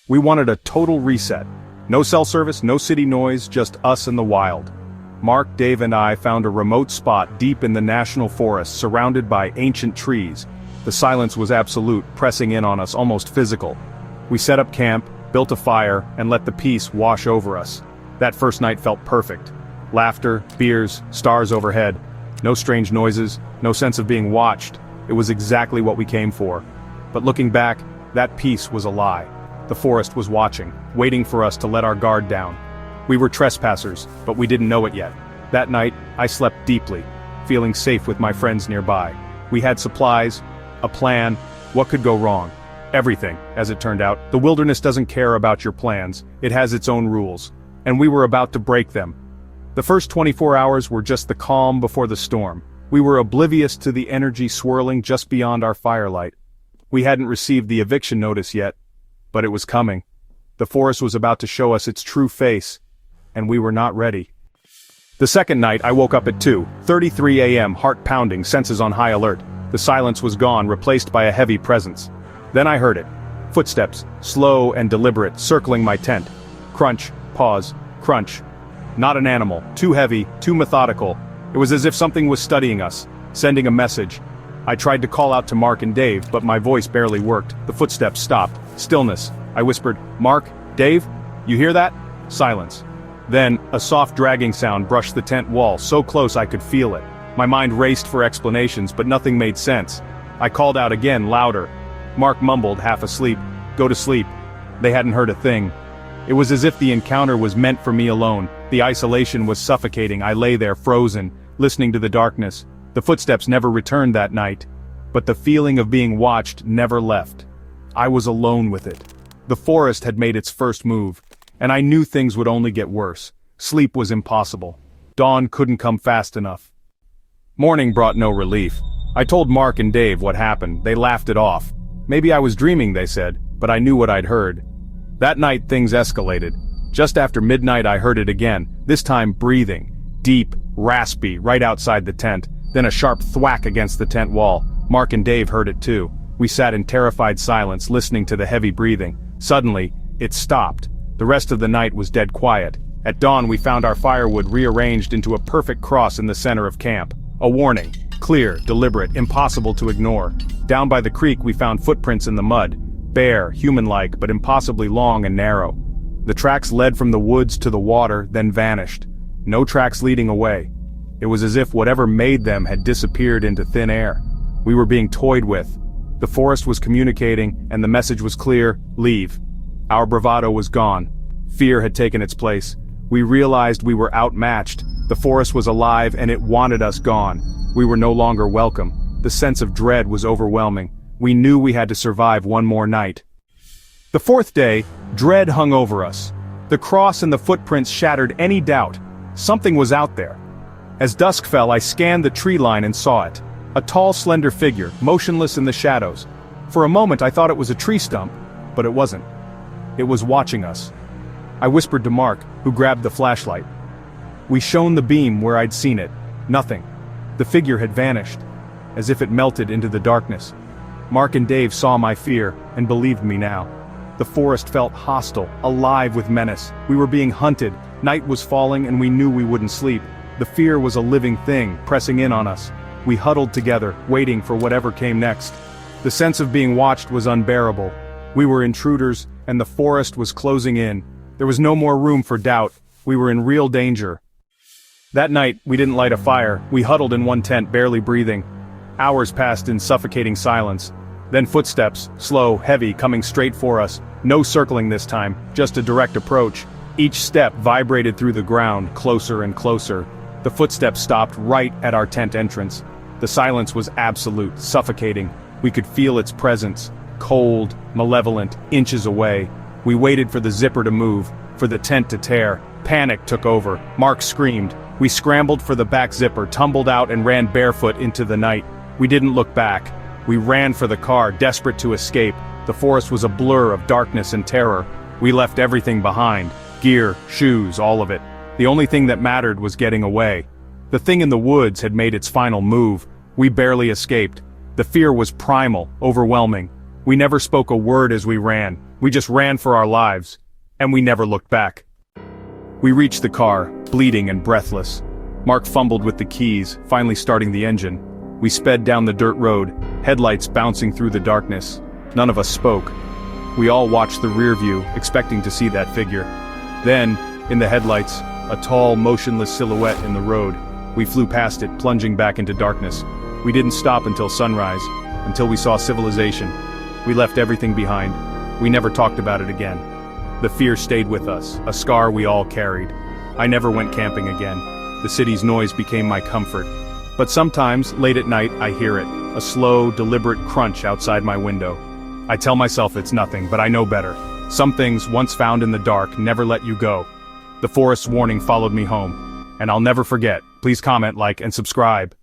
We wanted a total reset. No cell service, no city noise, just us and the wild. Mark, Dave and I found a remote spot deep in the national forest surrounded by ancient trees. The silence was absolute, pressing in on us, almost physical. We set up camp, built a fire, and let the peace wash over us. That first night felt perfect. Laughter, beers, stars overhead. No strange noises, no sense of being watched. It was exactly what we came for. But looking back, that peace was a lie. The forest was watching, waiting for us to let our guard down. We were trespassers, but we didn't know it yet. That night, I slept deeply, feeling safe with my friends nearby. We had supplies, a plan. What could go wrong? Everything, as it turned out. The wilderness doesn't care about your plans, it has its own rules. And we were about to break them. The first 24 hours were just the calm before the storm. We were oblivious to the energy swirling just beyond our firelight. We hadn't received the eviction notice yet, but it was coming. The forest was about to show us its true face, and we were not ready. The second night, I woke up at 2:33 a.m., heart pounding, senses on high alert. The silence was gone, replaced by a heavy presence. Then I heard it. Footsteps, slow and deliberate, circling my tent. Crunch, pause, crunch. Not an animal, too heavy, too methodical. It was as if something was studying us, sending a message. I tried to call out to Mark and Dave, but my voice barely worked. The footsteps stopped. Stillness. I whispered, "Mark, Dave, you hear that?" Silence. Then, a soft dragging sound brushed the tent wall, so close I could feel it. My mind raced for explanations, but nothing made sense. I called out again, louder. Mark mumbled, half asleep, "Go to sleep." They hadn't heard a thing. It was as if the encounter was meant for me alone. The isolation was suffocating. I lay there, frozen, listening to the darkness. The footsteps never returned that night, but the feeling of being watched never left. I was alone with it. The forest had made its first move, and I knew things would only get worse. Sleep was impossible. Dawn couldn't come fast enough. Morning brought no relief. I told Mark and Dave what happened. They laughed it off. Maybe I was dreaming, they said, but I knew what I'd heard. That night things escalated. Just after midnight I heard it again, this time breathing. Deep, raspy, right outside the tent. Then a sharp thwack against the tent wall. Mark and Dave heard it too. We sat in terrified silence, listening to the heavy breathing. Suddenly, it stopped. The rest of the night was dead quiet. At dawn we found our firewood rearranged into a perfect cross in the center of camp. A warning. Clear, deliberate, impossible to ignore. Down by the creek we found footprints in the mud. Bare, human-like, but impossibly long and narrow. The tracks led from the woods to the water, then vanished. No tracks leading away. It was as if whatever made them had disappeared into thin air. We were being toyed with. The forest was communicating, and the message was clear: leave. Our bravado was gone. Fear had taken its place. We realized we were outmatched. The forest was alive, and it wanted us gone. We were no longer welcome. The sense of dread was overwhelming. We knew we had to survive one more night. The fourth day, dread hung over us. The cross and the footprints shattered any doubt. Something was out there. As dusk fell, I scanned the tree line and saw it. A tall, slender figure, motionless in the shadows. For a moment I thought it was a tree stump, but it wasn't. It was watching us. I whispered to Mark, who grabbed the flashlight. We shone the beam where I'd seen it. Nothing. The figure had vanished, as if it melted into the darkness. Mark and Dave saw my fear, and believed me now. The forest felt hostile, alive with menace. We were being hunted, night was falling and we knew we wouldn't sleep. The fear was a living thing, pressing in on us. We huddled together, waiting for whatever came next. The sense of being watched was unbearable. We were intruders, and the forest was closing in. There was no more room for doubt. We were in real danger. That night, we didn't light a fire. We huddled in one tent, barely breathing. Hours passed in suffocating silence. Then footsteps, slow, heavy, coming straight for us. No circling this time, just a direct approach. Each step vibrated through the ground, closer and closer. The footsteps stopped right at our tent entrance. The silence was absolute, suffocating. We could feel its presence, cold, malevolent, inches away. We waited for the zipper to move, for the tent to tear. Panic took over. Mark screamed. We scrambled for the back zipper, tumbled out and ran barefoot into the night. We didn't look back. We ran for the car, desperate to escape. The forest was a blur of darkness and terror. We left everything behind. Gear, shoes, all of it. The only thing that mattered was getting away. The thing in the woods had made its final move. We barely escaped. The fear was primal, overwhelming. We never spoke a word as we ran. We just ran for our lives, and we never looked back. We reached the car, bleeding and breathless. Mark fumbled with the keys, finally starting the engine. We sped down the dirt road, headlights bouncing through the darkness. None of us spoke. We all watched the rear view, expecting to see that figure. Then, in the headlights, a tall, motionless silhouette in the road. We flew past it, plunging back into darkness. We didn't stop until sunrise, until we saw civilization. We left everything behind. We never talked about it again. The fear stayed with us, a scar we all carried. I never went camping again. The city's noise became my comfort. But sometimes, late at night, I hear it, a slow, deliberate crunch outside my window. I tell myself it's nothing, but I know better. Some things, once found in the dark, never let you go. The forest's warning followed me home. And I'll never forget. Please comment, like, and subscribe.